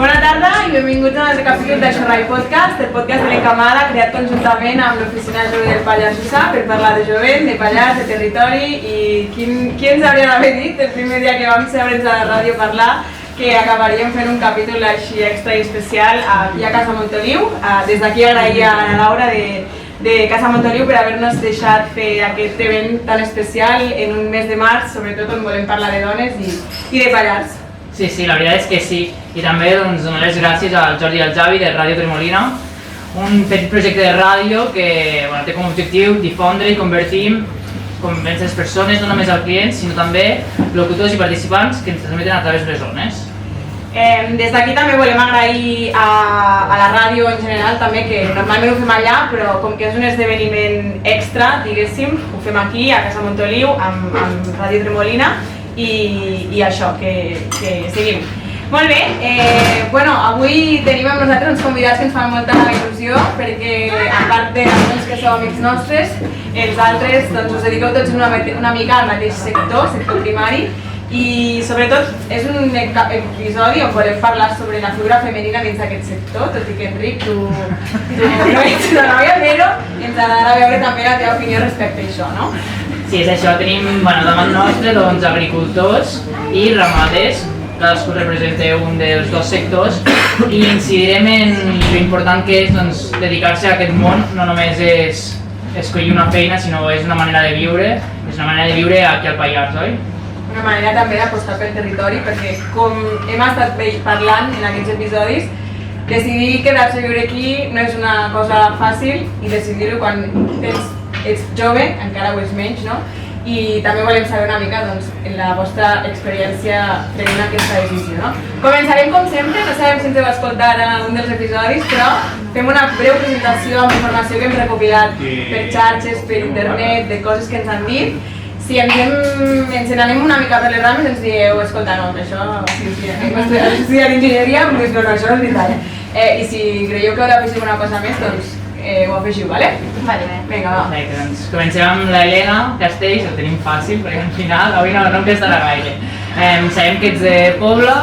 Bona tarda i benvinguts a un altre capítol de Xerrai Podcast, el podcast de l'Encamada, creat conjuntament amb l'Oficina Jove del Pallars Jussà per parlar de jovent, de Pallars, de territori i qui ens hauria d'haver dit el primer dia que vam seure'ns a la ràdio parlar que acabaríem fent un capítol així extra i especial aquí a Casa Montoliu. Des d'aquí agrair a la Laura de Casa Montoliu per haver-nos deixat fer aquest event tan especial en un mes de març, sobretot on volem parlar de dones i de Pallars. Sí, la veritat és que sí. I també donar les gràcies al Jordi i al Javi de Ràdio Tremolina, un petit projecte de ràdio que té com a objectiu difondre i convertir convèncer les persones, no només als clients, sinó també locutors i participants que ens transmeten a través de les zones. Des d'aquí també volem agrair a la ràdio en general també, que normalment ho fem allà, però com que és un esdeveniment extra, diguéssim, ho fem aquí a Casa Montoliu amb Ràdio Tremolina i això, que seguim. Molt bé, avui tenim amb nosaltres uns convidats que ens fan molta il·lusió perquè a part d'alguns que sou amics nostres, els altres us dediqueu tots una mica al mateix sector primari i sobretot és un episodi on volem parlar sobre la figura femenina dins d'aquest sector, tot i que Enric, tu no ets una noia, però ens agradarà veure també la teva opinió respecte a això, no? Sí, és això, tenim davant nostre agricultors i ramaders, cadascú representa un dels dos sectors i incidirem en l'important que és dedicar-se a aquest món. No només és escollir una feina, sinó és una manera de viure, és una manera de viure aquí al Pallars, oi? Una manera també d'apostar pel territori, perquè com hem estat parlant en aquests episodis, decidir quedar-se a viure aquí no és una cosa fàcil i decidir-ho quan ets jove encara ho és menys, no? I també volem saber una mica en la vostra experiència prenent aquesta decisió, no? Començarem com sempre, no sabem si ens heu escoltat en algun dels episodis, però fem una breu presentació amb informació que hem recopilat per xarxes, per internet, de coses que ens han dit. Si ens n'anem una mica per les rames ens dieu, escolta, no, això, si heu estudiat enginyeria, doncs no, això no és veritat. I si creieu que heu d'afegir una cosa més, doncs ho afegiu, vale? Vale, vinga, va. Doncs comencem amb l'Helena Castells, ho tenim fàcil, perquè al final avui no em costa gaire. Sabem que ets de Pobla,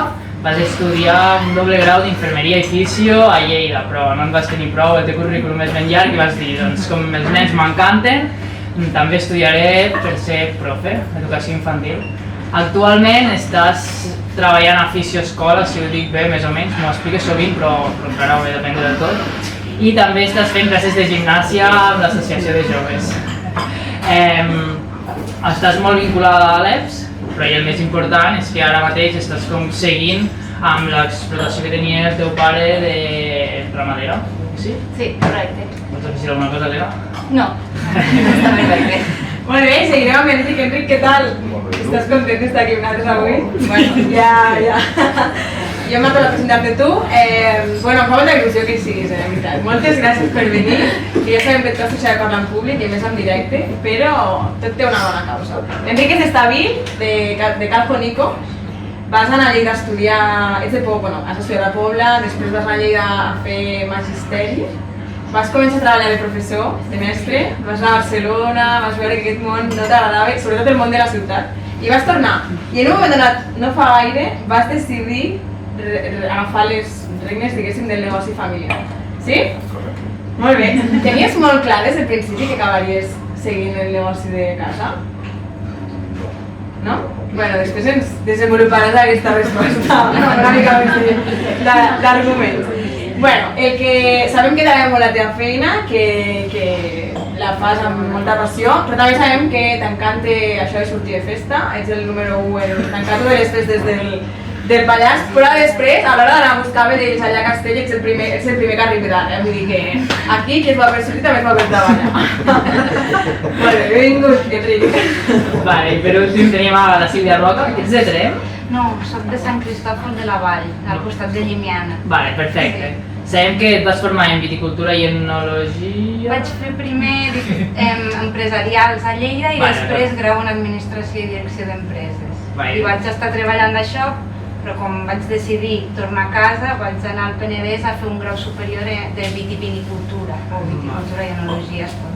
vas estudiar un doble grau d'infermeria i fisio a Lleida, però no en vas tenir prou, el teu currículum és ben llarg i vas dir, doncs com els nens m'encanten, també estudiaré per ser profe d'educació infantil. Actualment estàs treballant a Fisio-Escola, si ho dic bé, més o menys, m'ho expliques sovint, però encara ho he d'aprendre del tot. I també estàs fent classes de gimnàsia amb l'Associació de Joves. Estàs molt vinculada a l'EPS, però el més important és que ara mateix estàs seguint amb l'explotació que tenia el teu pare de ramadera, sí? Sí, correcte. Vols afegir alguna cosa, Helena? No, està perfecte. Molt bé, seguirem amb Enric. Enric, què tal? Estàs content d'estar aquí amb nosaltres avui? Bueno, ja. Jo m'he de presentar-te tu. Em fa molta il·lusió que hi siguis, en veritat. Moltes gràcies per venir, que ja sabem que et costa de parlar en públic i a més en directe, però tot té una bona causa. Enric és d'Estabil, de Cal Jonico. Vas anar a Lleida a estudiar, has estudiat a Pobla, després vas anar a Lleida a fer magisteri. Vas començar a treballar de professor, de mestre, vas anar a Barcelona, vas veure que aquest món no t'agradava, sobretot el món de la ciutat. I vas tornar. I en un moment donat, no fa gaire, vas decidir agafar les regnes, diguéssim, del negoci familiar. Sí? Correcte. Molt bé. Tenies molt clar des del principi que acabaries seguint el negoci de casa? No? Bueno, després ens desenvoluparàs aquesta resposta una mica més d'arguments. Bueno, sabem que t'agrada molt la teva feina, que la fas amb molta passió, però també sabem que t'encanta això de sortir de festa, ets el número 1, t'encanta de les festes del Pallars, però després, a l'hora d'anar a buscar vedells allà a Castell, ets el primer que arriba, vull dir que aquí qui es va per sortir també es va per treballar. Molt bé, benvingut, Enric. Vale, i per últim tenim a la Sílvia Roca, que ets de Tremp? No, soc de Sant Cristòfol de la Vall, al costat de Llimiana. Vale, perfecte. Sabem que et vas formar en viticultura i enologia... Vaig fer primer empresarials a Lleida i després grau en administració i direcció d'empreses. I vaig estar treballant d'això, però com vaig decidir tornar a casa, vaig anar al Penedès a fer un grau superior de vitivinicultura, o viticultura i enologia, es pot dir.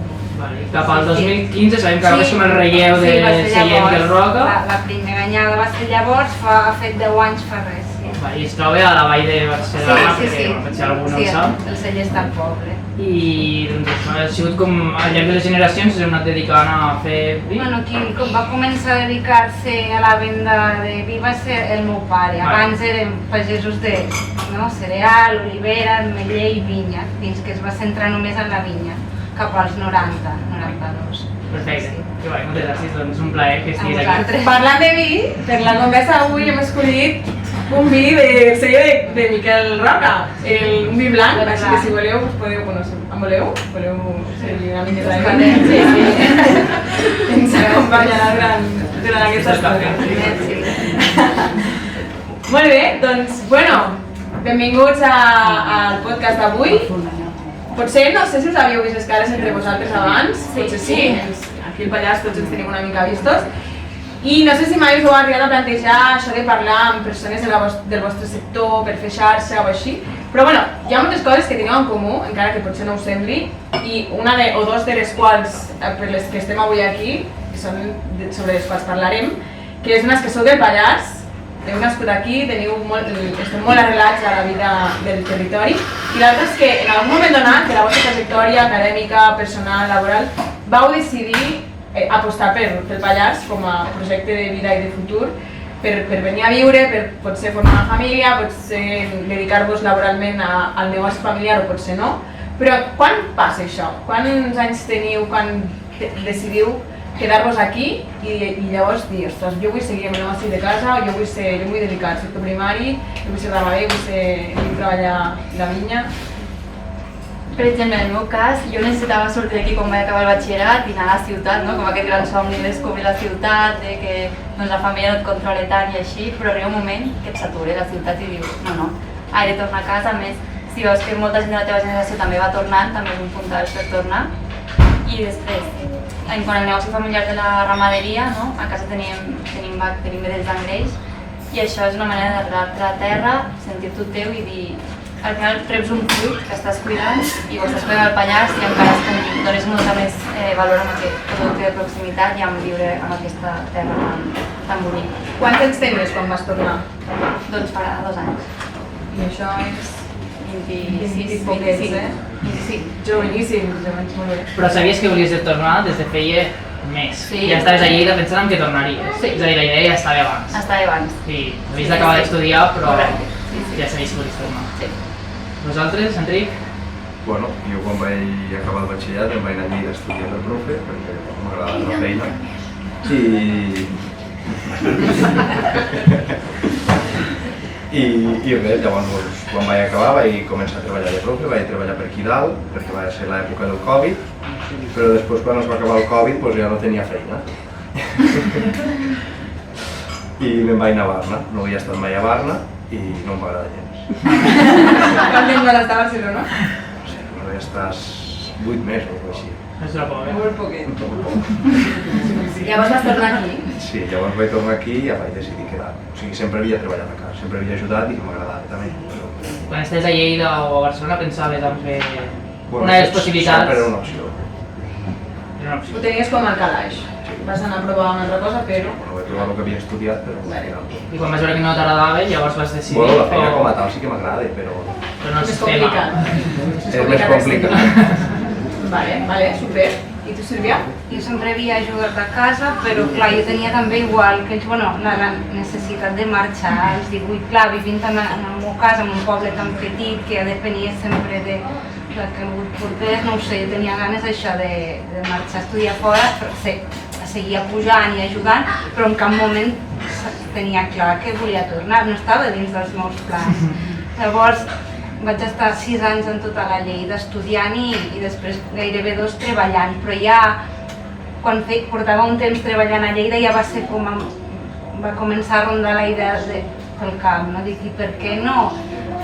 Cap al 2015 sabem que va ser el relleu de Sallent del Roca. La primera anyada va ser llavors, ha fet 10 anys fa res. I es troba a la vall de Barcelona, perquè potser algú no ho sap. Sí, el celler està al poble. I doncs això ha sigut com al llarg de les generacions s'ha anat dedicant a fer vi. Bueno, qui va començar a dedicar-se a la venda de vi va ser el meu pare. Abans eren pagesos de cereal, olivera, ametller i vinya, fins que es va centrar només en la vinya, cap als 90, 92. Perfecte. Que guai, moltes gràcies, doncs un plaer que estiguis aquí. Parlant de vi, per la conversa avui hem escollit un vi del celler de Miquel Roca, un vi blanc, així que si voleu us podeu conèixer. En voleu? Voleu servir una miqueta de vi? Sí. Ens acompanyarà durant aquesta estona. Molt bé, doncs, benvinguts al podcast d'avui. Potser, no sé si us havíeu vist les cares entre vosaltres abans, potser sí, aquí al Pallars tots ens tenim una mica vistos. I no sé si mai us heu arribat a plantejar això de parlar amb persones del vostre sector per fer xarxa o així, però bueno, hi ha moltes coses que teniu en comú, encara que potser no us sembli, i una o dos de les quals, per les que estem avui aquí, que són sobre les quals parlarem, que és unes que sou del Pallars, heu nascut aquí, esteu molt arrelats a la vida del territori, i l'altre és que en algun moment donat de la vostra trajectòria acadèmica, personal, laboral, vau decidir apostar pel Pallars com a projecte de vida i de futur, per venir a viure, per potser formar una família, potser dedicar-vos laboralment al negoci familiar o potser no. Però quan passa això? Quants anys teniu quan decidiu quedar-vos aquí i llavors dir, ostres, jo vull seguir amb el negoci de casa, jo vull dedicar al sector primari, jo vull ser ramader, vull treballar la vinya? Per exemple, en el meu cas, jo necessitava sortir d'aquí quan vaig acabar el batxillerat i anar a la ciutat, com aquest gran somni de descobrir la ciutat, de que la família no et controla tant i així, però arriba un moment que et satura la ciutat i dius, no, he de tornar a casa. A més, si veus que molta gent de la teva generació també va tornant, també és un punt alt per tornar. I després, quant al negoci familiar de la ramaderia, a casa tenim vedells d'engreix i això és una manera d'arrelar-te a la terra, sentir-te teu i dir, al final reps un fruit que estàs cuidant i ho estàs cuidant al Pallars i encara dones molta més valor amb aquest producte de proximitat i amb viure amb aquesta terra tan bonica. Quants anys tenies quan vas tornar? Doncs farà 2 anys. I això és 26 i poquets, eh? 25. Joveníssim, molt bé. Però sabies que volies tornar des de feia més. Sí. Ja estaves a Lleida pensant que tornaries. Sí. És a dir, la idea ja estava abans. Estava abans. Sí, havies d'acabar d'estudiar, però Sí. ja sabies que volies tornar. Sí. Vosaltres, Enric? Bueno, jo quan vaig acabar el batxillerat em vaig anar a Lleida a estudiar per profe, perquè m'agradava la feina. I res, llavors quan vaig acabar vaig començar a treballar de profe, vaig treballar per aquí dalt, perquè va ser l'època del Covid, però després quan es va acabar el Covid doncs ja no tenia feina. I me'n vaig anar a Barna, no havia estat mai a Barna i no m'agrada gens. Quant temps vas estar a Barcelona? No sé, no havia estat 8 mesos o així. És la por, Molt poquet. Sí. Llavors vas tornar aquí? Sí, llavors vaig tornar aquí i ja vaig decidir quedar-me. O sigui, sempre havia treballat a casa, sempre havia ajudat i m'agradava també. Quan estàs a Lleida o a Barcelona pensaves en fer una de les possibilitats? Sempre era una opció. Era una opció. Ho tenies com al calaix. Vas anar a provar una altra cosa, però... Bueno, vaig trobar el que havia estudiat, però al final... I quan vas veure que no t'agradava, llavors vas decidir... Bueno, la feina com a tal sí que m'agrada, però... Però no el És sistema. complicat. És més complicat. Vale, super. I tu, Sílvia? Jo sempre havia ajudat a casa, però clar, jo tenia també igual que ells, la necessitat de marxar als 18, clar, vivint en el meu cas, en un poble tan petit que depenia sempre de que algú et portés, no ho sé, jo tenia ganes això de marxar a estudiar fora, però seguia pujant i ajudant, però en cap moment tenia clar que volia tornar, no estava dins dels meus plans. Llavors vaig estar 6 anys en tota la Lleida estudiant i després gairebé 2 treballant, però ja quan portava un temps treballant a Lleida ja va ser com va començar a rondar la idea pel cap, no? Dic, i per què no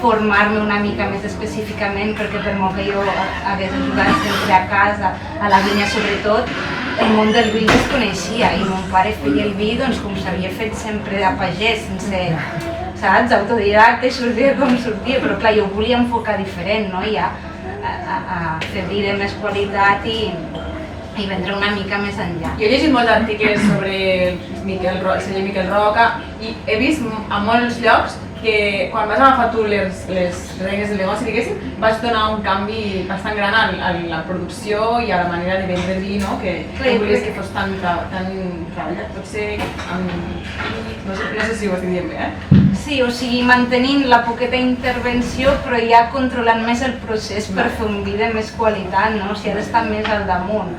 formar-me una mica més específicament, perquè per molt que jo hagués ajudat sempre a casa, a la vinya sobretot, el món del vi es coneixia i mon pare feia el vi doncs, com s'havia fet sempre de pagès, sense, saps, autodidacte, sortia com sortia, però clar, jo ho volia enfocar diferent, no? Ja a fer vi de més qualitat i vendre una mica més enllà. Jo he llegit molts articles sobre el celler Miquel Roca i he vist a molts llocs que quan vas agafar tu les regnes del negoci, diguéssim, vas donar un canvi bastant gran a la producció i a la manera de vendre vi, no? Que volies que fos tan treballat, potser no sé si ho estic dient bé, Sí, o sigui, mantenint la poqueta intervenció, però ja controlant més el procés per fer un vi de més qualitat, no? O sigui, ha d'estar més al damunt,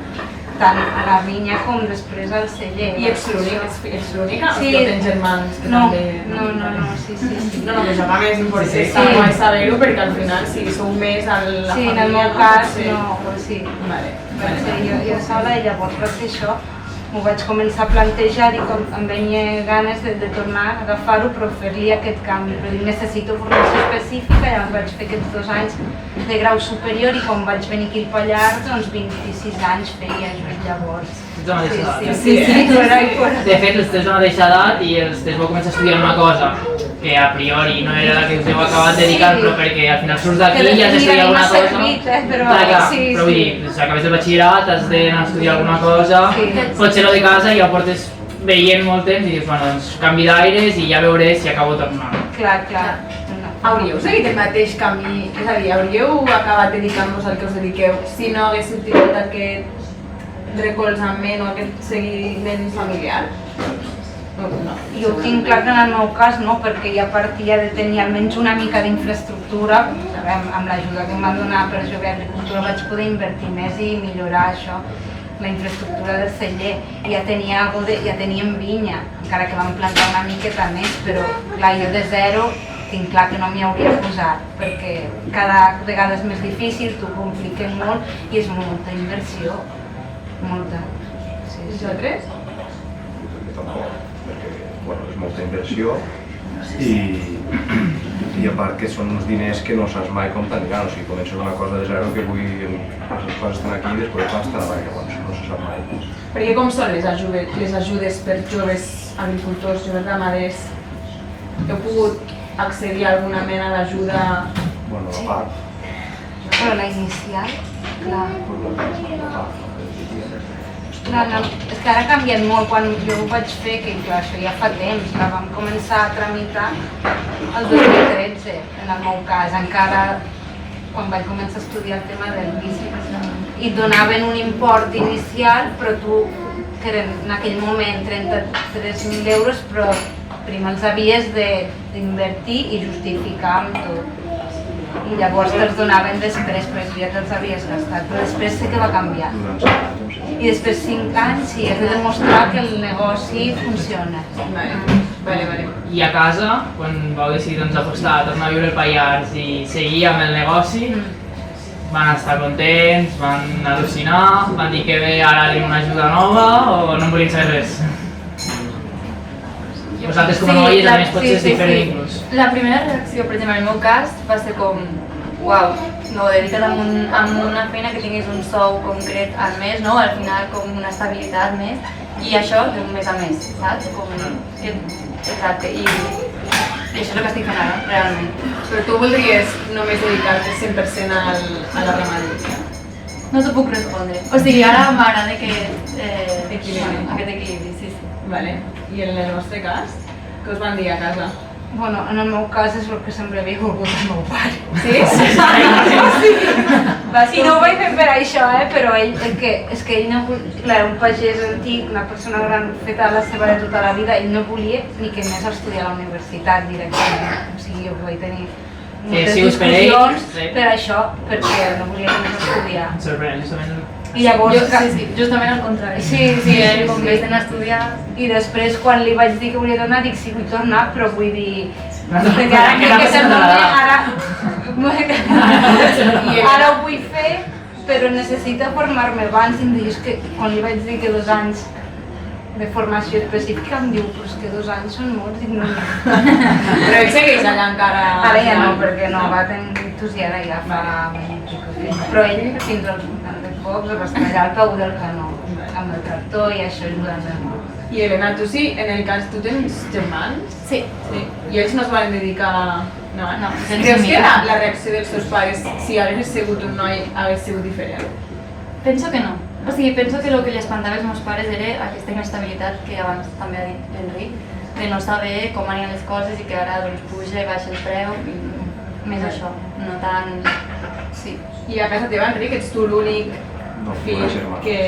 tant a la vinya com després al celler. I ets l'única? Sí. O tens germans que No, també... sí. No, que això també és important, està guai saber-ho, perquè al final si sou més a la família... Sí, en el meu cas no, sí. Vale. Jo sola i llavors vaig fer això. M'ho vaig començar a plantejar i em venia ganes de tornar a agafar-ho però fer-li aquest canvi. Però dic, necessito formació específica, llavors vaig fer aquests 2 anys de grau superior i quan vaig venir aquí al Pallars, doncs 26 anys feia jo llavors. Ets de la mateixa edat. Sí. De fet, els tres de la mateixa edat i els tres vau començar a estudiar una cosa que a priori no era la que us heu acabat dedicant, però perquè al final surts d'aquí i has d'estudiar alguna cosa. Però vull dir, si acabes el batxillerat has d'anar a estudiar alguna cosa, potser lo de casa ja ho portes veient molt temps i dius, bueno, doncs canvi d'aires i ja veuré si acabo tornant. Clar. Hauríeu seguit el mateix camí? És a dir, hauríeu acabat dedicant-vos al que us dediqueu si no haguéssiu tingut aquest recolzament o aquest seguiment familiar? No. Jo ho tinc clar que en el meu cas no, perquè ja partia de tenir almenys una mica d'infraestructura, amb l'ajuda que em van donar per jugar a agricultura vaig poder invertir més i millorar això, la infraestructura del celler. Ja teníem vinya, encara que vam plantar una miqueta més, però clar, jo de zero tinc clar que no m'hi hauria posat, perquè cada vegada és més difícil, t'ho compliquen molt i és molta inversió, molta. Vosaltres? Tampoc, perquè és molta inversió i a part que són uns diners que no saps mai com t'aniran, o sigui, comences una cosa de zero que avui les coses estan aquí i després van estar avall, llavors no se sap mai. Perquè com són les ajudes per joves agricultors, joves ramaders? Heu pogut accedir a alguna mena d'ajuda? Bueno, a part. Però la inicial, clar. És que ara ha canviat molt, quan jo ho vaig fer, que clar, això ja fa temps, la vam començar a tramitar el 2013, en el meu cas, encara quan vaig començar a estudiar el tema del bici. I et donaven un import inicial, però tu, que eren en aquell moment 33.000 euros, però primer els havies d'invertir i justificar amb tot. I llavors te'ls donaven després, però ja te'ls havies gastat, però després sé que va canviar. I després 5 anys sí, has de demostrar que el negoci funciona. Vale. I a casa, quan vau decidir apostar a tornar a viure al Pallars i seguir amb el negoci, van estar contents, van al·lucinar, van dir que bé ara tenim una ajuda nova o no en volien saber res? Vosaltres com a noies a més potser és diferent inclús. La primera reacció, per exemple, en el meu cas, va ser com uau, no, dedica't a una feina que tinguis un sou concret al mes, no? Al final com una estabilitat més i això d'un mes a mes, saps? Exacte, i això és el que estic fent ara, realment. Però tu voldries només dedicar-te 100% a la ramaderia? No t'ho puc respondre. O sigui, ara m'agrada que aquest equilibri, sí. Vale. I en el vostre cas? Què us van dir a casa? Bueno, en el meu cas és el que sempre havia volgut el meu pare. Sí? I no ho vaig fer per això, però ell, és que ell no volia, clar, un pagès antic, una persona gran feta la seva de tota la vida, ell no volia ni que anés a estudiar a la universitat directament. O sigui, jo vaig tenir moltes discussions per això, perquè no volia que anés a estudiar. Em sorprèn, justament. I llavors... Sí, justament al contrari. Sí, com que d'anar a estudiar... I després, quan li vaig dir que volia tornar, dic sí, vull tornar, però vull dir... Perquè ara ho vull fer, però necessita formar-me abans. I em dius que quan li vaig dir que 2 anys de formació específica em diu, però és que 2 anys són molts, dic no. Però ell segueix allà encara... Ara ja no, perquè no, va tenir entusiasme ja fa... Però ell fins al poc va estar allà al peu del canó, amb el tractor i això ajudant molt. I Elena, tu sí, en el cas, tu tens germans? Sí. I ells no es van dedicar a... No. Creus que la reacció dels teus pares, si hagués sigut un noi, hagués sigut diferent? Penso que no. O sigui, penso que el que li espantava als meus pares era aquesta inestabilitat que abans també ha dit l'Enric, de no saber com aniran les coses i que ara doncs, puja i baixa el preu i més això, no tant... Sí. I a casa teva, Enric, ets tu l'únic fill que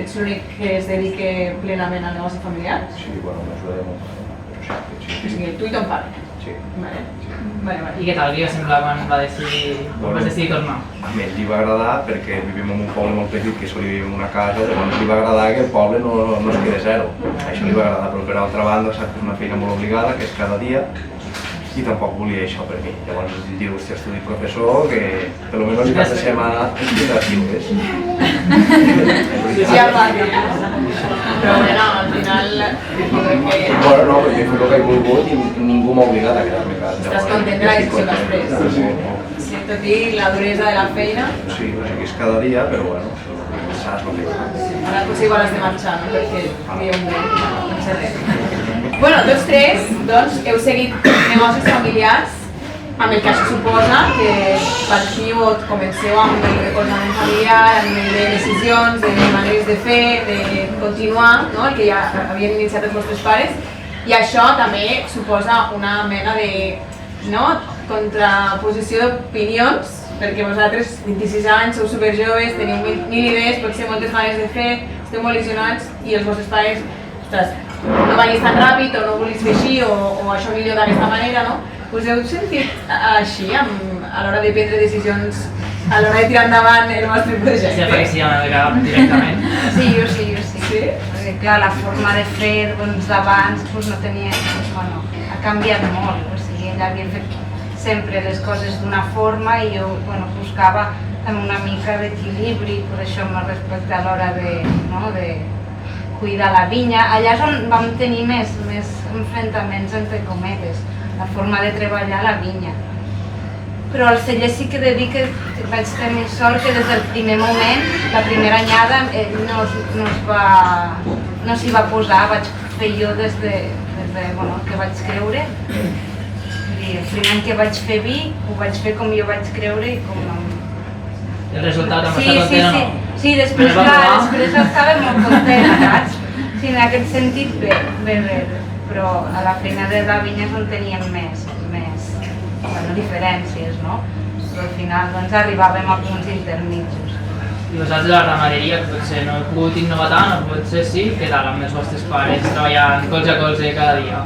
ets l'únic que es dedique plenament al negoci familiar? Sí, bueno, m'ajuda de molt. O sigui, tu i ton pare? Sí. Vale. I què tal, què va semblar quan vas decidir tornar? A mi li va agradar perquè vivim en un poble molt petit que solia vivir en una casa, llavors li va agradar que el poble no es quede zero. Això li va agradar, però per altra banda sap que és una feina molt obligada, que és cada dia, i tampoc volia això per mi. Llavors diu, hòstia, estudi professor, que per lo menos li passem a integratiu, ves? Sí, al barri. Però bueno, al final... Bueno, no, perquè he fet el que he volgut i ningú m'ha obligat a quedar-me a casa. Estàs content de la decisió que has pres? Sí, tot i la duresa de la feina. Sí, o sigui, és cada dia, però bueno, saps el que hi ha. Ara potser igual has de marxar, no? Perquè dieu un bé, no sé res. Bueno, tots tres, doncs, heu seguit negocis familiars, amb el que això suposa que partiu o comenceu amb el recolzament familiar, a nivell de decisions, de maneres de fer, de continuar, no? El que ja havien iniciat els vostres pares, i això també suposa una mena de contraposició d'opinions, perquè vosaltres, 26 anys, sou superjoves, teniu mil idees, potser moltes maneres de fer, esteu molt il·lusionats, i els vostres pares, ostres, no vagis tan ràpid o no volis fer així o això millor d'aquesta manera, no? Us heu sentit així a l'hora de prendre decisions, a l'hora de tirar endavant el vostre projecte? Sí, apareixia una vegada directament. Sí, jo sí. Sí? Perquè clar, la forma de fer d'abans no tenia... Bueno, ha canviat molt, o sigui, ella havia fet sempre les coses d'una forma i jo buscava també una mica d'equilibri, per això amb respecte a l'hora de cuidar la vinya. Allà és on vam tenir més enfrontaments, entre cometes, la forma de treballar la vinya. Però al celler sí que he de dir que vaig tenir sort que des del primer moment, la primera anyada, ell no s'hi va posar, vaig fer jo des de que vaig creure. El primer any que vaig fer vi, ho vaig fer com jo vaig creure i com... El resultat amb estar content o no? Sí, després estava molt content, saps? Sí, en aquest sentit bé, però a la feina de la vinya és on teníem més diferències, no? Però al final doncs arribàvem a punts intermitjos. I vosaltres a la ramaderia, que potser no heu pogut innovar tant, o potser sí, què tal amb els vostres pares treballant colze a colze cada dia?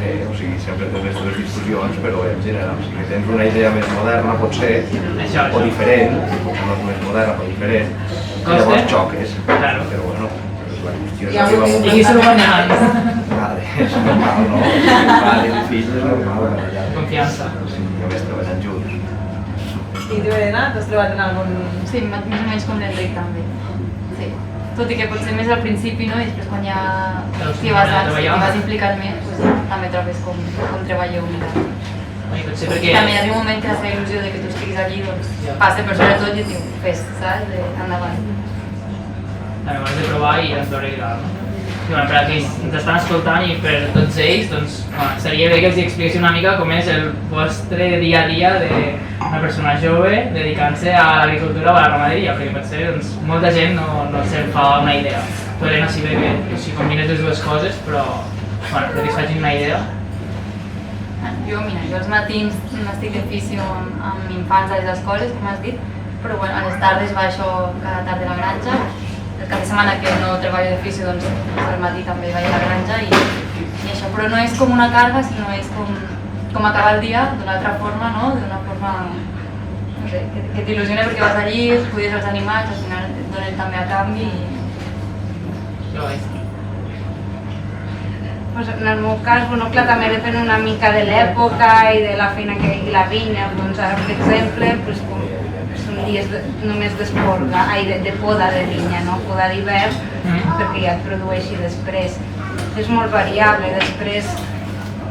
O sigui, sempre tens les dues discussions, però en general, o sigui, tens una idea més moderna, potser, o diferent, no és més moderna, però diferent, i llavors xoques, però bueno, la qüestió és arribar a un... I qui s'ho guanyant? Vale, és normal, no? El pare i el fill és normal. Confiança. Sí, i a més treballant junts. I tu, Elena, t'has trobat en algun... Sí, més o menys com l'Enric també. Sí. Tot i que potser més al principi, no? I després quan ja t'hi vas implicar més, doncs també trobes com treballeu millor. També hi ha un moment que la seva il·lusió de que tu estiguis allí, doncs passa per sobretot i et diu, fes, saps? Endavant. També ho has de provar i ens veure clar. I per a qui ens estan escoltant i per tots ells, doncs seria bé que els expliquéssiu una mica com és el vostre dia a dia d'una persona jove dedicant-se a l'agricultura o a la ramaderia, perquè potser doncs, molta gent no se'n fa una idea. Tu, Elena, sí bé que si combines les dues coses, però perquè es facin una idea. Jo als matins estic de fisio amb infants a les escoles, com has dit, però a les tardes baixo cada tarda a la granja. El cap de setmana que no treballo de fisio, doncs al matí també vaig a la granja i això, però no és com una carga, sinó és com acabar el dia d'una altra forma, no? D'una forma, no sé, que t'il·lusiona perquè vas allí, cuides els animals, al final et donen també a canvi i... Jo vaig. En el meu cas, clar, també depèn una mica de l'època i de la feina que hi ha a la vinya. Doncs ara, per exemple, són dies només de poda de vinya, no? Poda d'hivern, perquè ja et produeixi després. És molt variable, després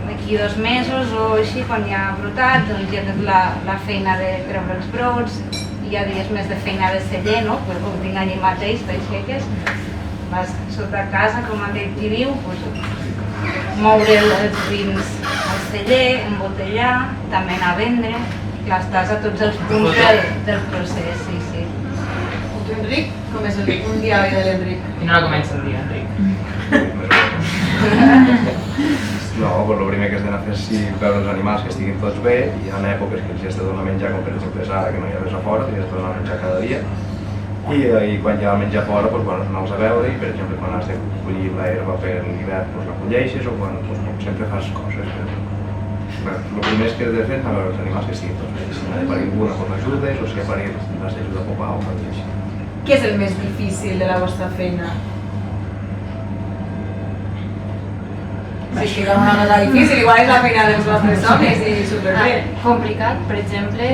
d'aquí 2 mesos o així, quan ja ha brotat, doncs ja tens la feina de treure els brots, hi ha dies més de feina de celler, no? Perquè ho tinc allí mateix, t'aixeques, vas sota casa, com aquell qui diu, moure els vins al celler, embotellar, també anar a vendre. Clar, estàs a tots els punts del procés, sí. I tu, Enric, com és un dia de l'Enric? Quina hora comença el dia, Enric? No, pues el primer que has d'anar a fer és veure els animals que estiguin tots bé, i hi ha èpoques que els has de donar menjar, com per exemple és ara que no hi ha res a fora, i has de donar menjar cada dia. I quan hi ha menjar fora, doncs, bueno, anar-los a veure, i per exemple quan has de collir l'herba per l'hivern, doncs la colleixes, o quan sempre fas coses. El primer que has de fer és anar a veure els animals que estiguin tots bé. Si ha de parir alguna, doncs l'ajudes, o si ha parir l'has d'ajudar a popar o coses així. Què és el més difícil de la vostra feina? Si és que una cosa difícil, igual és la feina dels vostres homes i superbé. Complicat, per exemple,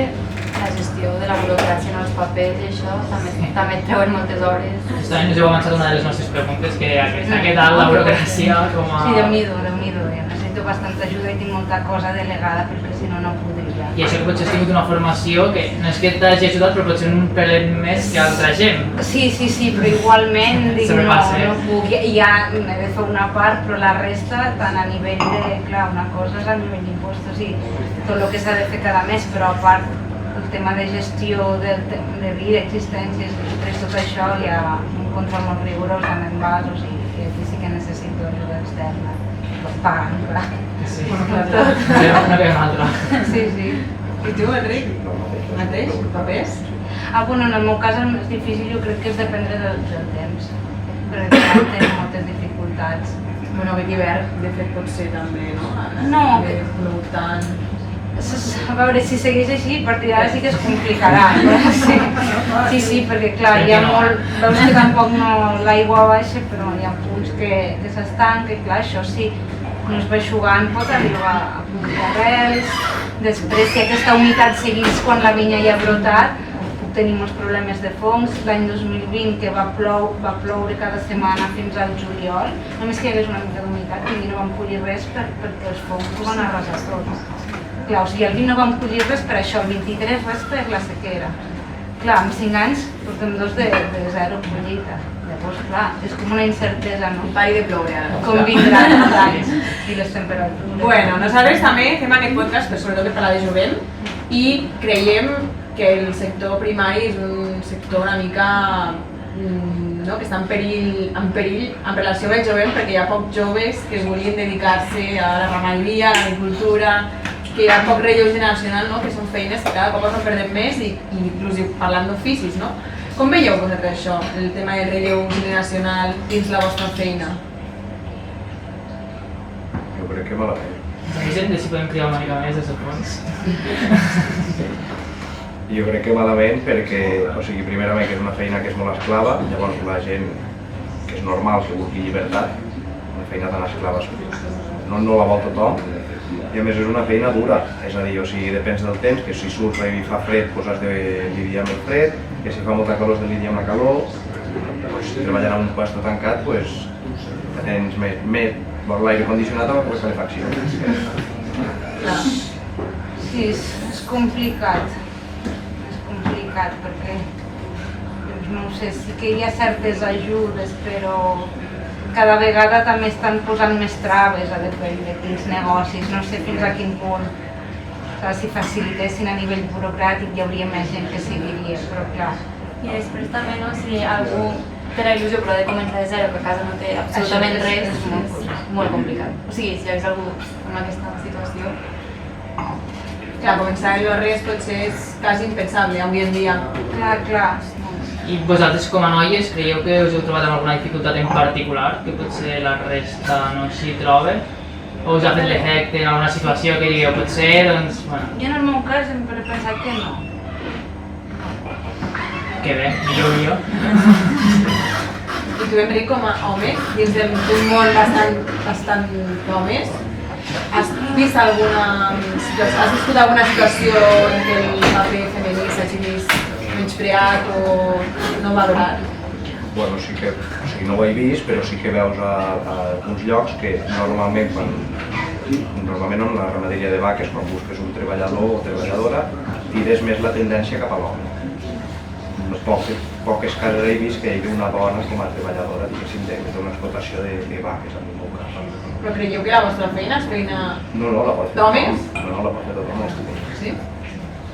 la gestió de la burocràcia en els papers i això també et treuen moltes hores. Justament us heu avançat una de les nostres preguntes, que aquesta tal la burocràcia com a... Sí, Déu-n'hi-do, necessito bastanta ajuda i tinc molta cosa delegada perquè si no, no podria. I això que potser has tingut una formació que no és que t'hagi ajudat, però potser un pelet més que altra gent. Sí, però igualment dic no puc, ja m'he de fer una part, però la resta, tant a nivell de, clar, una cosa és a nivell d'impostos i tot el que s'ha de fer cada mes, però a part el tema de gestió de vida, existències, tot això ja un control molt rigorós amb envasos i aquí sí que necessito ajuda externa. Pagant, clar. Sí, Tot. no ve una altra. Sí. I tu, Enric? Mateix? Papers? Bueno, en el meu cas el més difícil jo crec que és dependre del temps, perquè tenim moltes dificultats. Bueno, aquest hivern, de fet, pot ser també, no? No. Que plogut tant. A veure, si segueix així, a partir d'ara sí que es complicarà. Sí, perquè clar, hi ha molt... Veus que tampoc l'aigua baixa, però hi ha punts que s'estanca i clar, això sí, no es va eixugant, pot arribar a punts d'arrels. Després, si aquesta humitat seguís quan la vinya ja ha brotat, puc tenir molts problemes de fongs. L'any 2020, que va ploure cada setmana fins al juliol, només que hi hagués una mica d'humitat i no vam collir res perquè els fongs ho van arrasar tot. Clar, o sigui, el 20 no vam collir res per això, el 23 res per la sequera. Clar, amb 5 anys portem 2 de 0 collita. Llavors, clar, és com una incertesa, no? Pari de ploure ara. Com vindran els anys i les temperatures. Bueno, nosaltres també fem aquest podcast per sobretot per parlar de jovent i creiem que el sector primari és un sector una mica que està en perill en relació amb el jovent perquè hi ha pocs joves que es volien dedicar-se a la ramaderia, a l'agricultura, que hi ha poc relleu generacional, no? Que són feines que cada cop no perdem més i inclús parlant d'oficis, no? Com veieu vosaltres això, el tema del relleu generacional dins la vostra feina? Jo crec que malament. Avisem si podem criar una mica més des del fons. Jo crec que malament perquè, o sigui, primerament que és una feina que és molt esclava, llavors la gent que és normal que vulgui llibertat, una feina tan esclava no la vol tothom, i a més és una feina dura, és a dir, o sigui, depèn del temps, que si surts i fa fred doncs has de lidiar amb el fred, que si fa molta calor has de lidiar amb la calor, doncs si treballant en un puesto tancat doncs tens més l'aire condicionat amb la calefacció. Sí, és complicat perquè, no ho sé, sí que hi ha certes ajudes, però cada vegada també estan posant més traves a depèn de quins negocis, no sé fins a quin punt. Si facilitessin a nivell burocràtic hi hauria més gent que seguiria, però clar. I després també, no, si algú té la il·lusió però ha de començar de zero, que a casa no té absolutament res, és molt complicat. O sigui, si hi hagués algú en aquesta situació... Clar, començar a res potser és quasi impensable avui en dia. Clar. I vosaltres com a noies creieu que us heu trobat amb alguna dificultat en particular, que potser la resta no s'hi troba? O us ha fet l'efecte en alguna situació que digueu potser, doncs, bueno... Jo en el meu cas sempre he pensat que no. Que bé, millor. I tu, Enric, com a home, dins d'un món bastant d'homes, has vist alguna situació en què el paper femení s'hagi vist menyspreat o no valorat? Bueno, sí que, o sigui, no ho he vist, però sí que veus a alguns llocs que normalment en la ramaderia de vaques, quan busques un treballador o treballadora, tires més la tendència cap a l'home. Poques cases he vist que hi havia una dona com a treballadora, diguéssim, d'una explotació de vaques, en el meu cas. Però creieu que la vostra feina és feina... No, la pot fer d'homes? No, la pot fer tothom. Sí?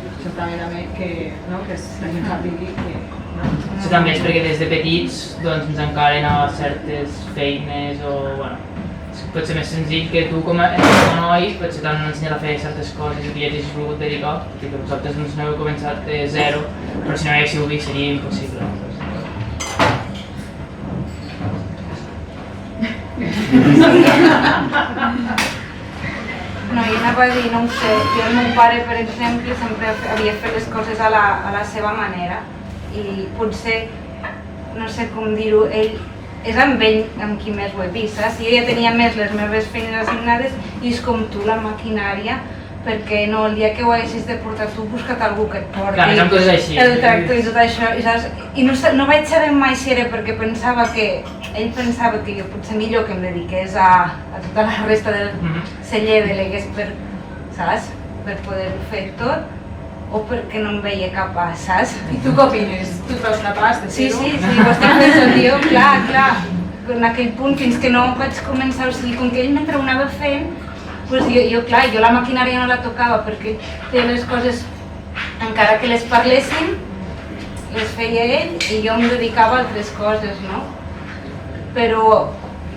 Això també que es capigui que... Això també és perquè des de petits doncs, ens encaren a certes feines o, bueno, pot ser més senzill que tu com a nois potser t'han ensenyat a fer certes coses i tu ja t'hagis volgut dedicar, perquè que vosaltres no heu començat de zero, però si no haguéssiu vist seria impossible. No, jo anava a dir, no ho sé, jo el meu pare, per exemple, sempre havia fet les coses a la seva manera i potser, no sé com dir-ho, ell és amb ell amb qui més ho he vist, saps? Jo ja tenia més les meves feines assignades i és com tu, la maquinària, perquè no, el dia que ho haguessis de portar tu, busca't algú que et porti clar, coses així. El tractor i tot això, i, saps? I no vaig saber mai si era perquè pensava que ell pensava que jo potser millor que em dediqués a tota la resta del celler delegués per, saps? Per poder-ho fer tot, o perquè no em veia capaç, saps? I tu què opines? Tu et veus capaç de Sí, fer-ho? sí, ho estic pensant jo, clar, en aquell punt, fins que no vaig començar, o sigui, com que ell mentre ho anava fent, doncs jo la maquinària no la tocava perquè feia les coses, encara que les parléssim, les feia ell i jo em dedicava a altres coses, no? Però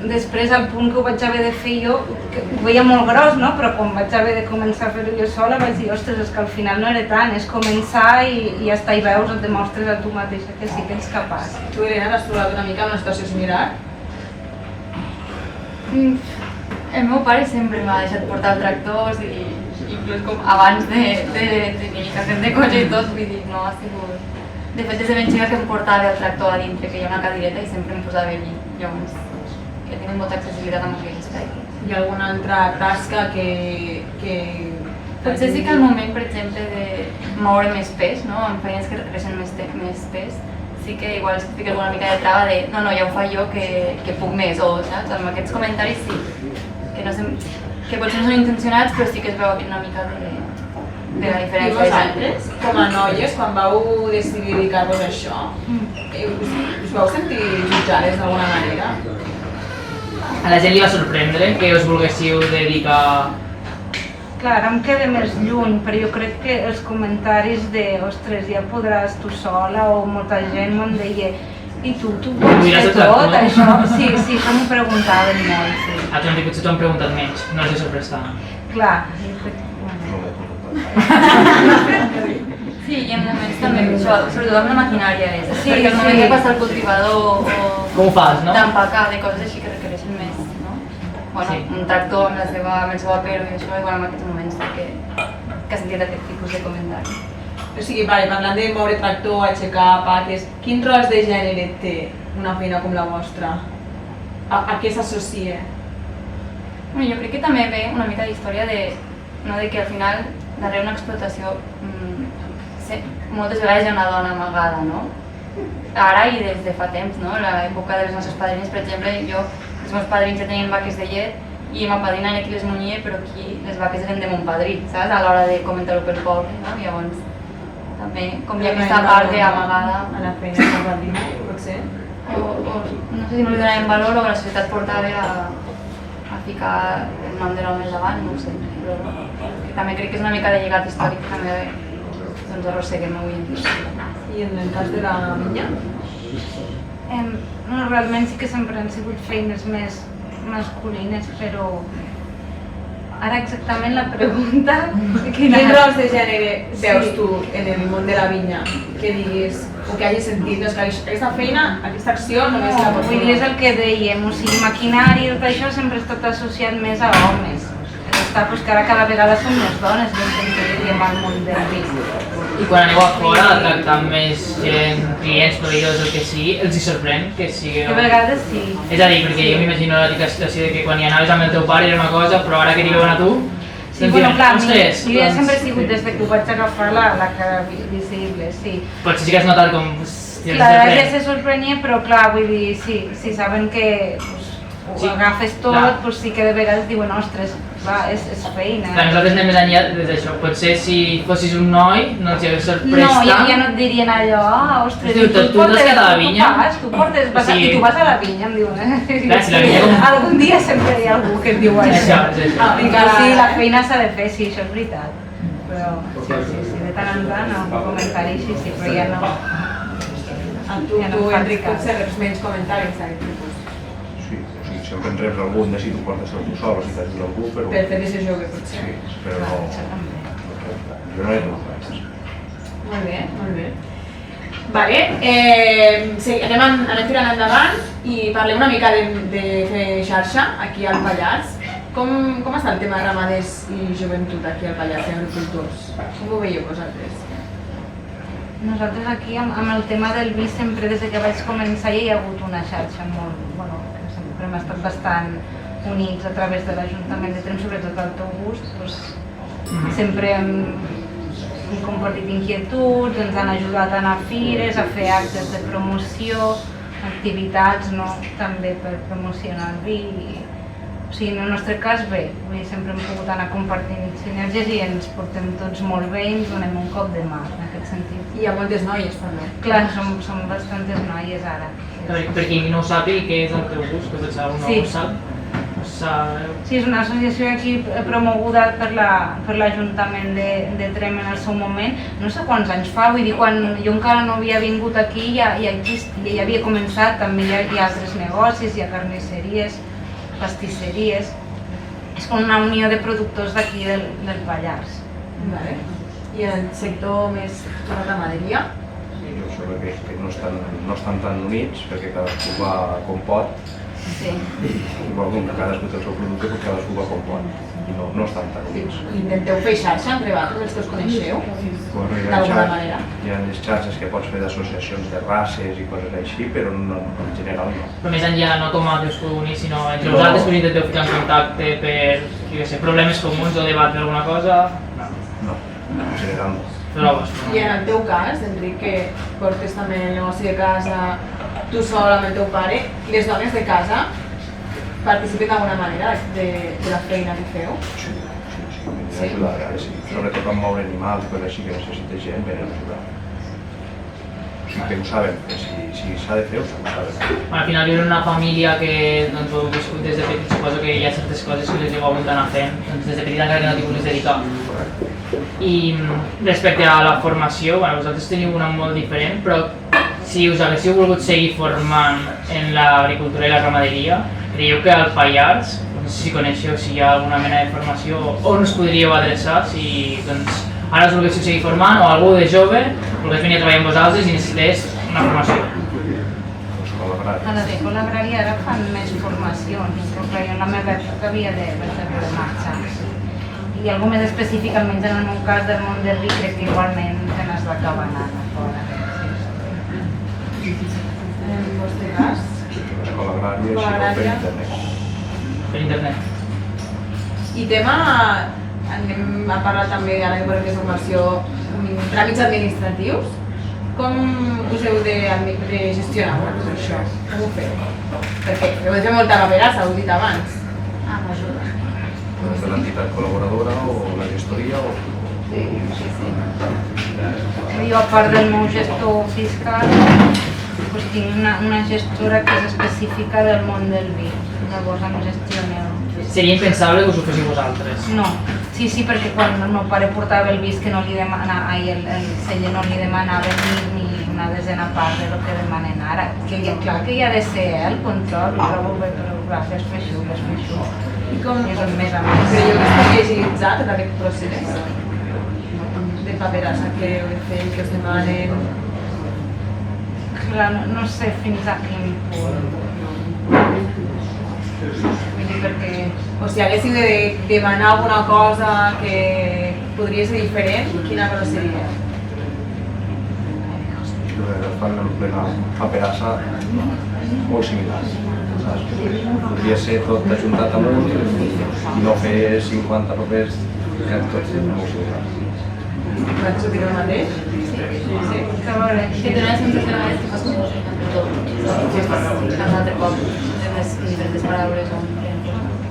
després, al punt que ho vaig haver de fer jo, que ho veia molt gros, no? Però quan vaig haver de començar a fer-ho jo sola vaig dir, ostres, és que al final no era tant, és començar i ja està, i veus, et demostres a tu mateixa que sí que ets capaç. Tu, Irene, t'has trobat una mica en una situació similar? El meu pare sempre m'ha deixat portar tractors i inclús com abans de tenir carnet de cotxe i tot, vull dir, no ha sigut... De fet, des de ben xica que em portava el tractor a dintre, que hi ha una cadireta i sempre em posava allí, llavors he tingut molta accessibilitat amb aquell espai. Hi ha alguna altra tasca que... Potser sí que al moment, per exemple, de moure més pes, no? En feines que requereixen més pes, sí que igual es fica alguna mica de trava de no, ja ho fa jo que puc més, o saps? Amb aquests comentaris sí, que potser no són intencionats, però sí que es veu aquí una mica de la diferència. I vosaltres, com a noies, quan vau decidir dedicar-vos a això, us vau sentir jutjades d'alguna manera? A la gent li va sorprendre que us volguéssiu dedicar... Clar, ara em queda més lluny, però jo crec que els comentaris de ostres, ja podràs tu sola, o molta gent me'n deia i tu pots fer tot, això? Sí, això m'ho preguntaven molt, sí. A tu potser t'ho han preguntat menys, no els he sorprès tant. Clar, sí, i en moments també, això, sobretot amb la maquinària és, Sí, perquè el moment sí. de passar el cultivador o Com ho fas, no? d'empacar, de coses així que requereixen més, no? Bueno, Sí. un tractor amb el seu apero i això, igual en aquests moments sí que ha sentit aquest tipus de comentari. O sigui, parlant de moure tractor, aixecar paques, quin rol de gènere té una feina com la vostra? A què s'associa? Bueno, jo crec que també ve una mica d'història de que al final, darrere una explotació, moltes vegades hi ha una dona amagada, no? Ara i des de fa temps, no? L'època de les nostres padrines, per exemple, els meus padrins ja tenien vaques de llet i ma padrina era qui les munyia, però aquí les vaques eren de mon padrí, saps? A l'hora de comentar-ho pel poble, no? Llavors, també, com hi ha aquesta part d'amagada... A la feina de la padrina, potser? O no sé si no li donaven valor o la societat portava a ficar el nom de l'home davant, no ho sé, però que també crec que és una mica de llegat històric que també doncs arrosseguem avui en dia. I en el cas de la vinya? No, realment sí que sempre han sigut feines més masculines, però ara exactament la pregunta... Quins rols de gènere veus tu en el món de la vinya? Que diguis, o que hagis sentit, no, és que aquesta feina, aquesta acció només la pots Vull dir, és el que dèiem, o sigui, maquinari i tot això sempre ha estat associat més a homes. Està, doncs que ara cada vegada són més dones, diríem, al món del vi. I quan aneu a fora a tractar amb més gent, clients, proveïdors, el que sigui, els hi sorprèn que sigueu... De vegades sí. És a dir, perquè jo m'imagino la típica situació de que quan hi anaves amb el teu pare era una cosa, però ara que t'hi veuen a tu... Sí, bueno, clar, jo ja doncs... sempre he sigut des que ho vaig agafar la cara visible, sí. Potser sí que has notat com... Clar, ja se sorprenia, però clar, vull dir, sí, saben que ho agafes tot, doncs sí que de vegades diuen, ostres, va, és feina. Clar, nosaltres anem més enllà d'això. Potser si fossis un noi no els hagués sorprès tant. No, ja no et dirien allò, ostres, tu t'has quedat a la vinya? Tu portes, i tu vas a la vinya, em diuen, Clar, si la vinya com... Algun dia sempre hi ha algú que et diu això. Això. Sí, la feina s'ha de fer, sí, això és veritat. Però sí, de tant en tant, un comentari així, sí, però ja no... Tu, Enric, potser reps menys comentaris d'aquest tipus. Sí, sempre en reps algun de si tu portes tot tu sol o si t'ajuda algú, però... Per fer de ser jove, potser. Sí, però no... Jo no he tingut res. Molt bé, molt bé. Vale, sí, anem tirant endavant i parlem una mica de fer xarxa aquí al Pallars. Com està el tema de ramaders i joventut aquí al Pallars, i agricultors? Com ho veieu vosaltres? Nosaltres aquí, amb el tema del vi, sempre des que vaig començar hi ha hagut una xarxa molt... que sempre hem estat bastant units a través de l'Ajuntament de Tremp, sobretot al teu gust. Sempre hem compartit inquietuds, ens han ajudat a anar a fires, a fer actes de promoció, activitats també per promocionar el vi. O sigui, en el nostre cas, bé, sempre hem pogut anar compartint sinergies i ens portem tots molt bé i ens donem un cop de mà, en aquest sentit. I hi ha moltes noies, també. Clar, som bastantes noies ara. Per qui no ho sàpiga, què és el teu gust, que potser algú no ho sap? Sí, és una associació aquí promoguda per l'Ajuntament de Tremp en el seu moment. No sé quants anys fa, vull dir, quan jo encara no havia vingut aquí ja havia començat, també hi ha altres negocis, hi ha carnisseries, pastisseries. És com una unió de productors d'aquí del Pallars. Vale. I el sector més de la ramaderia? Sí, jo sembla que no estan tan units, perquè cadascú va com pot. Sí. Igual com que cadascú té el seu producte, però cadascú va com pot. I no estan tan units. Intenteu fer xarxa entre vosaltres, els que us coneixeu? D'alguna manera. Hi ha les xarxes que pots fer d'associacions de races i coses així, però en general no. Però més enllà, no com a teus comunis, sinó entre vosaltres que us intenteu ficar en contacte per problemes comuns o debatre alguna cosa? No, en general no. I en el teu cas, Enric, que portes també el negoci de casa, tu sol amb el teu pare, les dones de casa participen d'alguna manera de la feina que feu? Sí, ajudar, sí. Sobretot amb moure animals i coses així que necessita gent, venen a ajudar. O sigui que ho saben, que si s'ha de fer, ho saben. Al final viure en una família que ho heu viscut des de petit, suposo que hi ha certes coses que les heu hagut d'anar fent, des de petit encara que no t'hi vulguis dedicar. I respecte a la formació, vosaltres teniu una molt diferent, però si us haguéssiu volgut seguir formant en l'agricultura i la ramaderia, creieu que al Pallars, no sé si coneixeu si hi ha alguna mena de formació on us podríeu adreçar, si ara us volguéssiu seguir formant o algú de jove volgués venir a treballar amb vosaltres i necessités una formació? A l'Escola Agrària ara fan més formacions, però jo en la meva època havia de marxar. I algú més específic, almenys en el meu cas del món del vi, crec que igualment te n'has d'acabar anant a fora. En el vostre cas? L'escola agrària per internet. Per internet. I tema, anem a parlar també ara de formació, tràmits administratius. Com us heu de gestionar tot això? Com ho feu? Perquè heu de fer molta paperassa, ho heu dit abans. M'ajuda. De l'entitat col·laboradora o la gestoria o... Sí. Jo, a part del meu gestor fiscal, tinc una gestora que és específica del món del vi. Llavors em gestioneu. Seria impensable que us ho féssiu vosaltres? No. Sí, perquè quan el meu pare portava el vi que no li demanava, el celler no li demanava ni una desena part del que demanen ara. Clar que hi ha de ser el control, però gràcies per això. I com és un més a més. creieu que està agilitzat tot aquest procés de paperassa que heu de fer, que us demanen? Clar, no sé fins a quin punt. Vull dir, perquè... O si haguéssiu de demanar alguna cosa que podria ser diferent, quina cosa seria? Fan una paperassa molt similar. Podria ser tot ajuntat amb un i no fer 50 papers que tots són molt similars. Vaig dir el mateix? Sí. Que a veure, Que té una sensació de vegades que fas com per tot. Un altre cop, diferents paraules o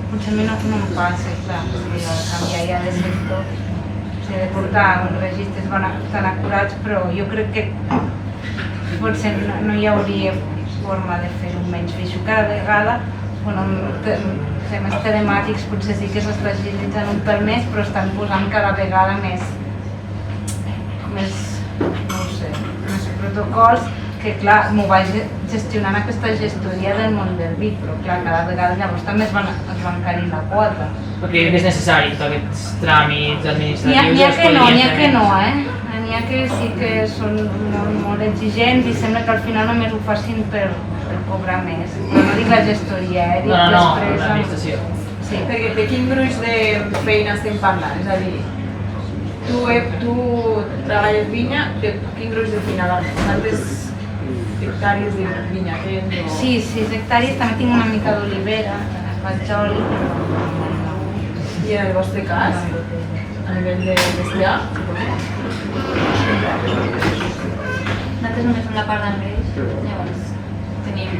potser a mi no em passa, clar, perquè jo canviar ja de sector. O sigui, de portar uns registres tan acurats, però jo crec que potser no hi hauria forma de fer-ho menys feixo. Cada vegada, temes telemàtics potser sí que s'està agilitzant un pel més, però estan posant cada vegada més protocols que, clar, m'ho vaig gestionant aquesta gestoria del món del vi, però clar, cada vegada llavors també es van encarint la quota. Però crec que és necessari tots aquests tràmits administratius. N'hi ha que no, n'hi ha que sí que són molt exigents i sembla que al final només ho facin per cobrar més. Però no dic la gestoria, dic després... l'administració. Sí. Perquè de quin gruix de feina estem parlant? És a dir, tu treballes vinya, de quin gruix de feina vas? Quantes hectàrees de vinya tens? Sí, 6 hectàrees, també tinc una mica d'olivera, faig oli. I en el vostre cas, a nivell de bestiar? Nosaltres només fem la part d'engreix, llavors tenim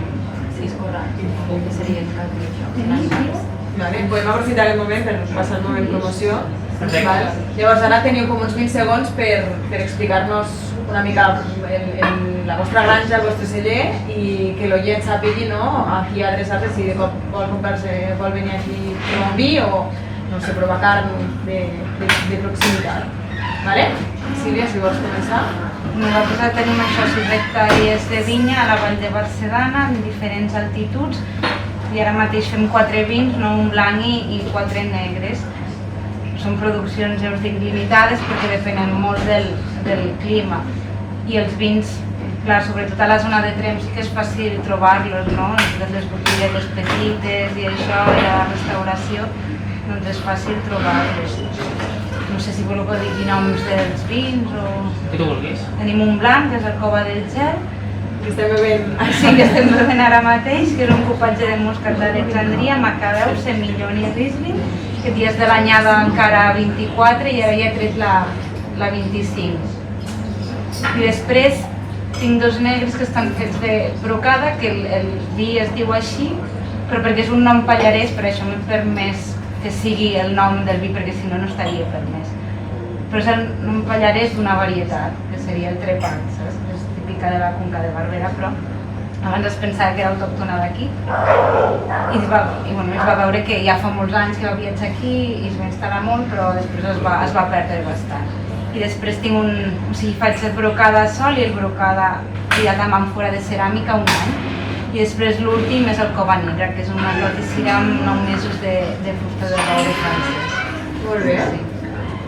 6 corrals, que serien això. Vale, podem aprofitar el moment per passar el moment promoció. Perfecte. Val? Llavors ara teniu com uns 20 segons per explicar-nos una mica la vostra granja, el vostre celler i que l'oient sàpigui, no, a qui adreçar-se, si de cop vol venir aquí a provar un vi o no sé, provar carn de proximitat. Vale? Sílvia, si vols començar. Nosaltres tenim això, 6 hectàrees de vinya a la Vall de Barcedana, en diferents altituds, i ara mateix fem 4 vins, no, un blanc i 4 negres. Són produccions, ja us dic, limitades perquè depenen molt del clima. I els vins, clar, sobretot a la zona de Tremp sí que és fàcil trobar-los, no? Les botiguetes petites i això, i a la restauració, doncs és fàcil trobar-los. No sé si voleu que digui noms dels vins o... Que tu vulguis. Tenim un blanc, que és el Cova del Gel, Que estem bevent. sí, que estem bevent ara mateix, que és un cupatge de moscat d'Alexandria, Macabeu, Semillon i Riesling, que dies de l'anyada encara 24 i ara ja he tret la 25. I després tinc 2 negres que estan fets de brocada, que el vi es diu així, però perquè és un nom pallarès, per això m'he permès que sigui el nom del vi, perquè si no, no estaria permès. Però és el nom pallarès d'una varietat, que seria el trepat, saps? És típica de la Conca de Barberà, però abans es pensava que era autòctona d'aquí. I es va veure que ja fa molts anys que va viatjar aquí i es va instal·lar molt, però després es va perdre bastant. I després tinc o sigui, faig el brocada a sol i el brocada criat amb àmfora de ceràmica un any. I després l'últim és el Cova Negra, que és una roticira amb 9 mesos de fusta de roure francès. Molt bé. Sí.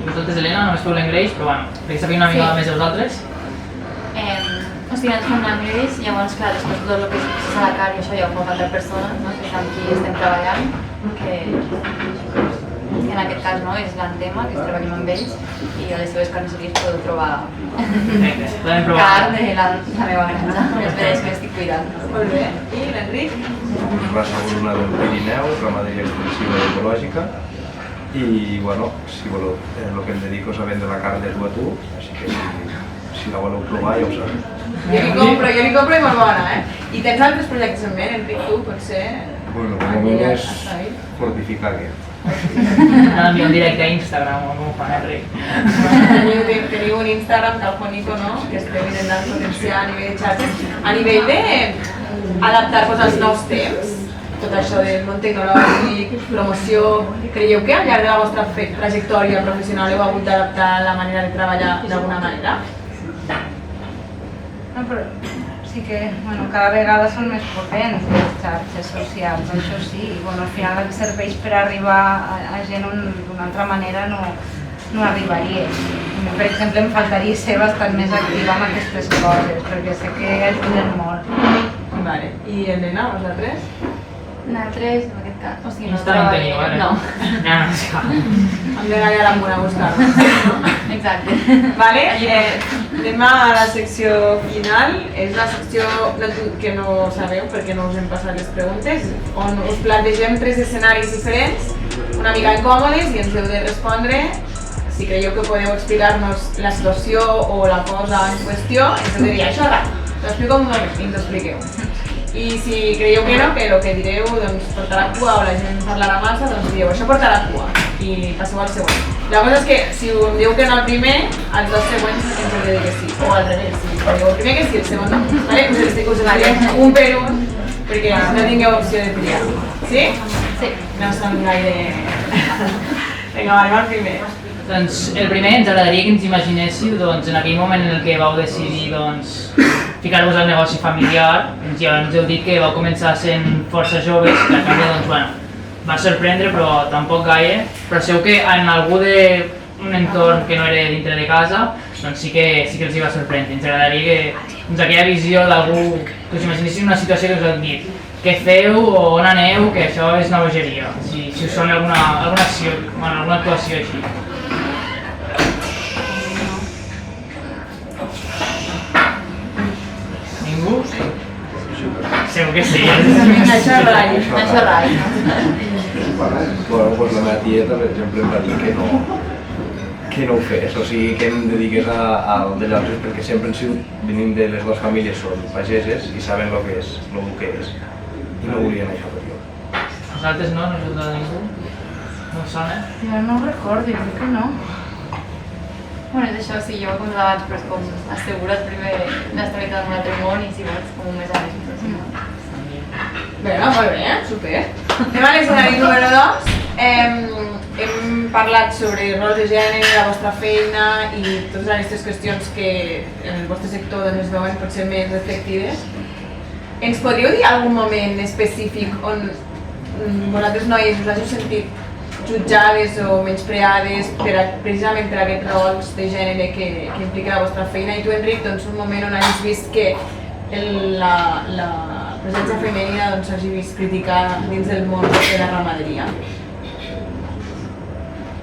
I vosaltres, Helena, només feu l'engreix, però bueno, perquè sapiguem una mica més de vosaltres. O sigui, ens fem l'engreix, llavors, clar, després tot el que és procés a la carn i això ja ho fa altra persona, no? Que és amb qui estem treballant, que en aquest cas no, és l'Antema, que treballem amb ells, i a les seves carnisseries podeu trobar Perfecte, podem provar. carn de la meva granja, les veres que estic cuidant. Molt bé. I l'Enric? Raça Bruna del Pirineu, ramaderia extensiva i ecològica. I, bueno, si voleu, el que em dedico és a vendre la carn de tu a tu, així que si la voleu provar ja ho sabeu. Jo li compro i molt bona, I tens altres projectes en ment, Enric, tu, potser? Bueno, de moment és fortificar aquest. Enviar un directe a Instagram o com ho fan, Enric. Teniu un Instagram del Juanico, no? Que esteu intentant potenciar a nivell de xarxes. A nivell d'adaptar-vos als nous temps, tot això del món tecnològic, promoció, creieu que al llarg de la vostra trajectòria professional heu hagut d'adaptar la manera de treballar d'alguna manera? No, però sí que cada vegada són més potents les xarxes socials, això sí, i al final ens serveix per arribar a gent on d'una altra manera no arribaria. A mi, per exemple, em faltaria ser bastant més activa amb aquestes coses, perquè sé que ajuden molt. Vale. I Helena, vosaltres? Nosaltres, en aquest cas, o sigui, no Instagram teniu, ara? No. No, és clar. Hem d'anar allà a l'Ambuna a buscar-nos. Exacte. Vale, anem a la secció final. És la secció que no sabeu perquè no us hem passat les preguntes, on us plantegem 3 escenaris diferents, una mica incòmodes, i ens heu de respondre si creieu que podeu explicar-nos la situació o la cosa en qüestió. Ens heu de dir això, t'ho explico un moment i ens ho expliqueu. I si creieu que no, que el que direu portarà cua o la gent parlarà massa, doncs dieu això portarà cua i passeu al següent. La cosa és que si em diu que no al primer, als 2 següents ens heu de dir que sí, o al revés, si diu el primer que sí, el segon no. Vale? Us farem un per un perquè no tingueu opció de triar. Sí? Sí. No són gaire... Vinga, anem al primer. Doncs el primer ens agradaria que ens imaginéssiu en aquell moment en el que vau decidir ficar-vos al negoci familiar. Ja ens heu dit que vau començar sent força joves, que a canvi va sorprendre però tampoc gaire, però segur que en algú d'un entorn que no era dintre de casa sí que els hi va sorprendre. Ens agradaria que aquella visió d'algú que us imaginéssiu una situació que us han dit què feu o on aneu, que això és una bogeria, si us sona alguna acció, alguna actuació així. Ningú? Segur que sí. Això rai. Bueno, pues la meva tieta, per exemple, em va dir que no ho fes, o sigui, que em dediqués al de llocs, perquè sempre han sigut, venint de les dues famílies, són pageses i saben el que és, i no volien això per jo. Vosaltres no? No us heu de ningú? No us sona? Jo no ho recordo, jo crec que no. Bueno, és això, sí, jo com abans, però és com assegurat primer l'estabilitat del matrimoni i si vols com més a més. Vinga, molt bé, super. Anem a l'escenari número 2. Hem parlat sobre rols de gènere, la vostra feina i totes aquestes qüestions que en el vostre sector es veuen potser més reflectides. Ens podríeu dir algun moment específic on vosaltres noies us hàgiu sentit jutjades o menyspreades precisament per aquests rols de gènere que implica la vostra feina, i tu, Enric, un moment on hagis vist que la presència femenina hagi vist criticar dins del món de la ramaderia?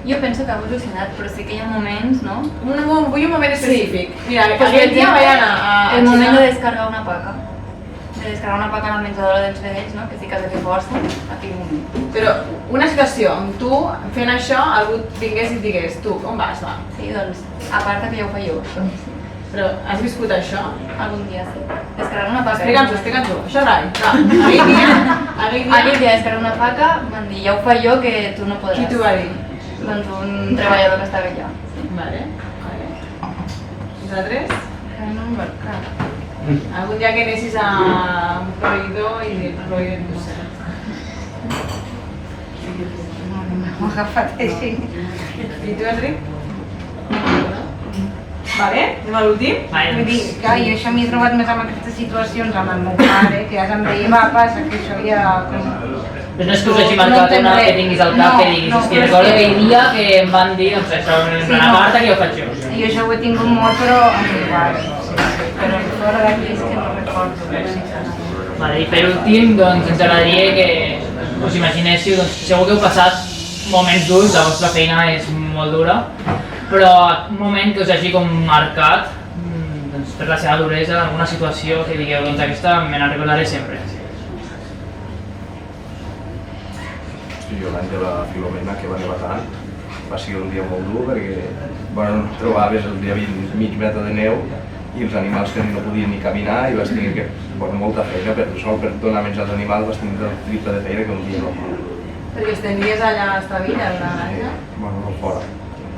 Jo penso que ha evolucionat, però sí que hi ha moments, no? Vull un moment específic. Mira, Pues aquell dia vaig anar a... El moment de descarregar una paca. De descarregar una paca a la menjadora dels vedells, no? Que sí que has de fer força, aquell moment. Però una situació on tu, fent això, algú vingués i et digués tu, on vas, va? Sí, doncs, a part que ja ho faig jo, això. Però has viscut això? Algun dia, sí. Descarregar una paca... Explica'ns-ho. Això rai. Aquell dia descarregar una paca, van dir, ja ho faig jo, que tu no podràs. Qui t'ho va dir? Doncs un treballador que estava allà. Vale. Vosaltres? Que no em veig clar. Algun dia que anessis a un proveïdor i el proveïdor no sé. No m'ho he agafat així. I tu, Enric? Vale, anem a l'últim? Vull dir, clar, jo això m'he trobat més amb aquestes situacions amb el meu pare, que ja em deia, va, passa, que això ja... Però no és que us hagi marcat una que tinguis al cap que diguis, hòstia, recordo aquell dia que em van dir, doncs això, una carta que jo faig jo. I això ho he tingut molt, però igual, però fora d'aquí és que no recordo. Vale, i per últim, doncs ens agradaria que us imaginéssiu, doncs segur que heu passat moments durs, la vostra feina és molt dura, però un moment que us hagi com marcat, doncs per la seva duresa, alguna situació que digueu, doncs aquesta me la recordaré sempre. Jo l'any de la Filomena, que va nevar tant, va ser un dia molt dur perquè trobaves el dia mig metre de neu i els animals que no podien ni caminar i vas tenir que molta feina per donar menjar als animals, vas tenir el triple de feina que un dia normal. Perquè els tenies allà a Estavilla, a la granja? No, fora.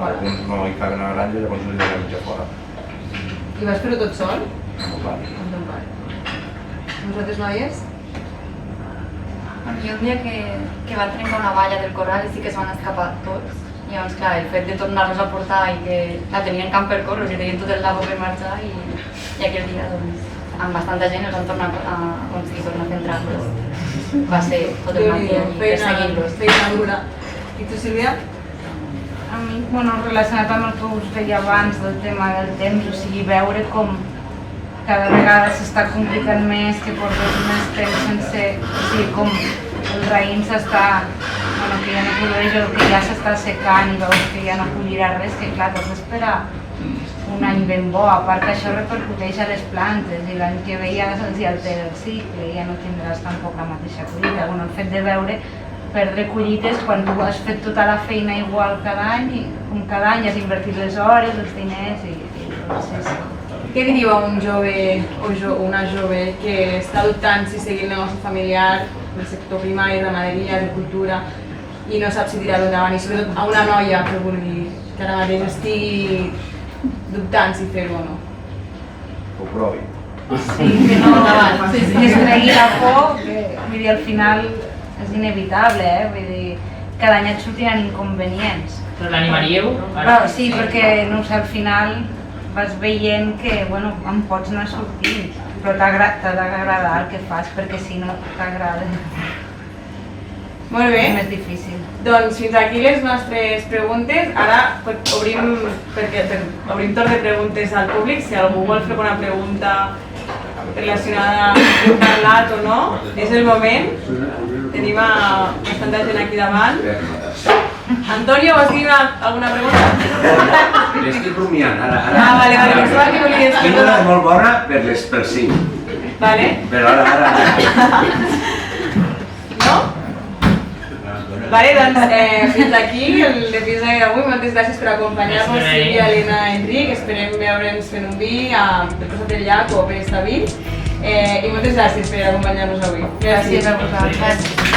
Alguns no hi caben a la granja, llavors els deien menjar fora. I vas fer-ho tot sol? Amb el pare. Amb ton pare. Vosaltres, noies? Jo un dia que van trencar una valla del corral i sí que es van escapar tots. I llavors, clar, el fet de tornar-los a portar i que la tenien camp per córrer, que tenien tot el lavabo per marxar i aquell dia, doncs, amb bastanta gent els van tornar a tornar a centrar-los. Va ser tot el matí allí perseguint-los. Feina dura. I tu, Sílvia? A mi, relacionat amb el que us deia abans del tema del temps, o sigui, veure com cada vegada s'està complicant més, que portes més temps sense... O sigui, com el raïm s'està... que ja no produeix el que ja s'està secant i veus que ja no collirà res, que clar, t'has d'esperar un any ben bo, a part que això repercuteix a les plantes i l'any que ve ja se'ls altera el cicle i ja no tindràs tampoc la mateixa collita. El fet de veure perdre collites quan tu has fet tota la feina igual cada any i com cada any has invertit les hores, els diners i doncs Què li diu a un jove o una jove que està dubtant si seguir el negoci familiar, el sector primari, ramaderia, agricultura i no sap si tirar-ho endavant, i sobretot a una noia que vulgui, que ara mateix estigui dubtant si fer-ho o no? Que ho provi. Sí, que no es tregui la por, que vull dir, al final és inevitable, vull dir, cada any et sortiran inconvenients. Però l'animaríeu? Sí, perquè no sé, al final vas veient que, bueno, em pots anar sortint, però t'ha d'agradar el que fas, perquè si no t'agrada Molt bé. és més difícil. Doncs fins aquí les nostres preguntes. Ara obrim torn de preguntes al públic. Si algú vol fer alguna pregunta relacionada amb el que hem parlat o no, és el moment. Tenim bastanta gent aquí davant. Antonio, vols dir alguna pregunta? L'estic rumiant, ara. Vale, pensava que volies Tinc una molt bona per les per 5. Vale. Però ara. No? Vale, doncs fins aquí l'episodi d'avui. Moltes gràcies per acompanyar-nos, Sílvia, Helena, Enric. Esperem veure'ns fent un vi a Costat del Llac o per Estaví. I moltes gràcies per acompanyar-nos avui. Gràcies a vosaltres.